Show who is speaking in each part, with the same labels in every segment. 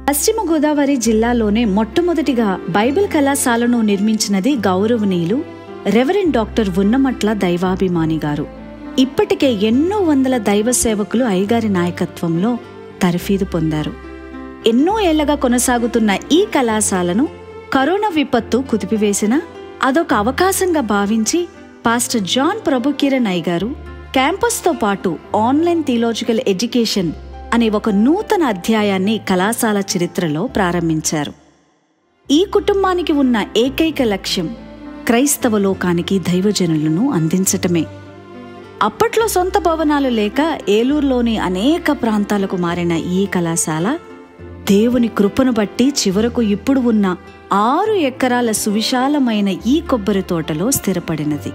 Speaker 1: పశ్చిమ గోదావరి జిల్లాలోనే మొట్టమొదటిగా బైబిల్ కళాశాలను నిర్మించినది గౌరవనీయులు రెవరెండ్ డాక్టర్ ఉన్నమట్ల దైవాభిమాని గారు. ఇప్పటికే ఎన్నో వందల దైవ సేవకులు అయ్యగారి నాయకత్వంలో తర్ఫీదు పొందారు. ఎన్నో ఏళ్లగా కొనసాగుతున్న ఈ కళాశాలను కరోనా విపత్తు కుదిపివేసిన అదొక అవకాశంగా భావించి పాస్టర్ జాన్ ప్రభుకిరణ్ అయ్యగారు క్యాంపస్తో పాటు ఆన్లైన్ థియోలాజికల్ ఎడ్యుకేషన్ అనే ఒక నూతన అధ్యాయాన్ని కళాశాల చరిత్రలో ప్రారంభించారు. ఈ కుటుంబానికి ఉన్న ఏకైక లక్ష్యం క్రైస్తవ లోకానికి దైవజనులను అందించటమే. అప్పట్లో సొంత భవనాలు లేక ఏలూరులోని అనేక ప్రాంతాలకు మారిన ఈ కళాశాల దేవుని కృపను బట్టి చివరకు ఇప్పుడు ఉన్న 6 ఎకరాల సువిశాలమైన ఈ కొబ్బరి తోటలో స్థిరపడినది.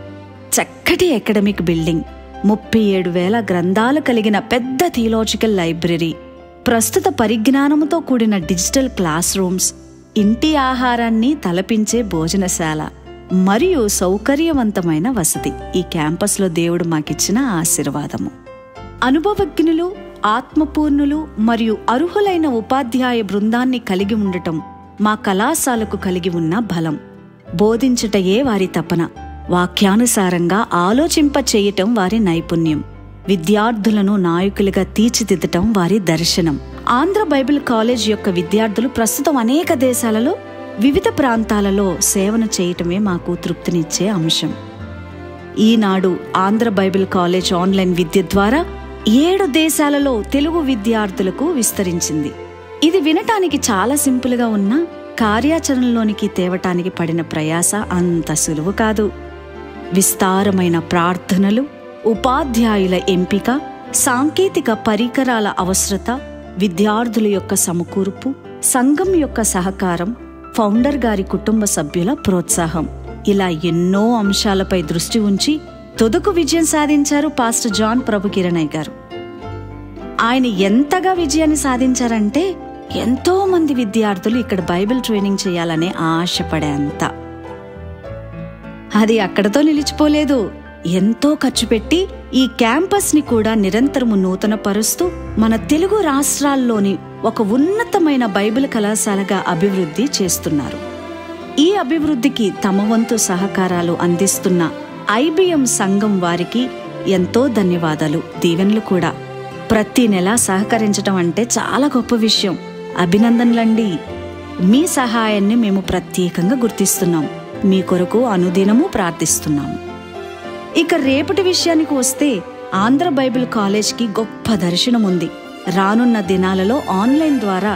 Speaker 1: చక్కటి అకాడమిక్ బిల్డింగ్, 37,000 గ్రంథాలు కలిగిన పెద్ద థియోలాజికల్ లైబ్రరీ, ప్రస్తుత పరిజ్ఞానంతో కూడిన డిజిటల్ క్లాస్ రూమ్స్, ఇంటి ఆహారాన్ని తలపించే భోజనశాల మరియు సౌకర్యవంతమైన వసతి ఈ క్యాంపస్లో దేవుడు మాకిచ్చిన ఆశీర్వాదము. అనుభవజ్ఞులు, ఆత్మపూర్ణులు మరియు అర్హులైన ఉపాధ్యాయ బృందాన్ని కలిగి ఉండటం మా కళాశాలకు కలిగి ఉన్న బలం. బోధించుటయే వారి తపన, వాక్యానుసారంగా ఆలోచింప చేయటం వారి నైపుణ్యం, విద్యార్థులను నాయకులుగా తీర్చిదిద్దటం వారి దర్శనం. ఆంధ్ర బైబిల్ కాలేజ్ యొక్క విద్యార్థులు ప్రస్తుతం అనేక దేశాలలో వివిధ ప్రాంతాలలో సేవను చేయటమే మాకు తృప్తినిచ్చే అంశం. ఈనాడు ఆంధ్ర బైబిల్ కాలేజ్ ఆన్లైన్ విద్య ద్వారా 7 దేశాలలో తెలుగు విద్యార్థులకు విస్తరించింది. ఇది వినటానికి చాలా సింపుల్గా ఉన్నా కార్యాచరణలోనికి తేవటానికి పడిన ప్రయాస అంత సులువు కాదు. విస్తారమైన ప్రార్థనలు, ఉపాధ్యాయుల ఎంపిక, సాంకేతిక పరికరాల అవసరత, విద్యార్థుల యొక్క సమకూర్పు, సంఘం యొక్క సహకారం, ఫౌండర్ గారి కుటుంబ సభ్యుల ప్రోత్సాహం, ఇలా ఎన్నో అంశాలపై దృష్టి ఉంచి తుదకు విజయం సాధించారు పాస్టర్ జాన్ ప్రభుకిరణ్ గారు. ఆయన ఎంతగా విజయాన్ని సాధించారంటే ఎంతో మంది విద్యార్థులు ఇక్కడ బైబిల్ ట్రైనింగ్ చేయాలనే ఆశపడేంత. అది అక్కడతో నిలిచిపోలేదు. ఎంతో ఖర్చు పెట్టి ఈ క్యాంపస్ని కూడా నిరంతరము నూతన పరుస్తూ మన తెలుగు రాష్ట్రాల్లోని ఒక ఉన్నతమైన బైబిల్ కళాశాలగా అభివృద్ధి చేస్తున్నారు. ఈ అభివృద్ధికి తమ వంతు సహకారాలు అందిస్తున్న IBM సంఘం వారికి ఎంతో ధన్యవాదాలు, దీవెనలు కూడా. ప్రతి నెల సహకరించడం అంటే చాలా గొప్ప విషయం. అభినందనలండి. మీ సహాయాన్ని మేము ప్రత్యేకంగా గుర్తిస్తున్నాం. మీ కొరకు అనుదినము ప్రార్థిస్తున్నాము. ఇక రేపటి విషయానికి వస్తే ఆంధ్ర బైబిల్ కాలేజ్కి గొప్ప దర్శనం ఉంది. రానున్న దినాలలో ఆన్లైన్ ద్వారా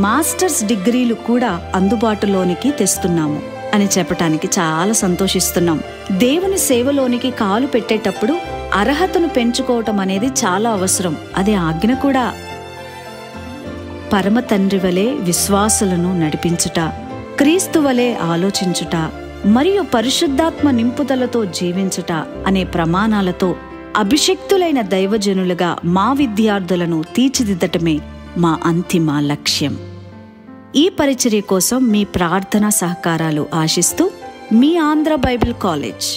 Speaker 1: మాస్టర్స్ డిగ్రీలు కూడా అందుబాటులోనికి తెస్తున్నాము అని చెప్పటానికి చాలా సంతోషిస్తున్నాం. దేవుని సేవలోనికి కాలు పెట్టేటప్పుడు అర్హతను పెంచుకోవటం అనేది చాలా అవసరం. అది ఆజ్ఞ కూడా. పరమ తండ్రి వలె విశ్వాసులను నడిపించుట, క్రీస్తు వలె ఆలోచించుట మరియు పరిశుద్ధాత్మ నింపుదలతో జీవించుట అనే ప్రమాణాలతో అభిషక్తులైన దైవజనులుగా మా విద్యార్థులను తీర్చిదిద్దటమే మా అంతిమ లక్ష్యం. ఈ పరిచర్య కోసం మీ ప్రార్థనా సహకారాలు ఆశిస్తూ మీ ఆంధ్ర బైబిల్ కాలేజ్.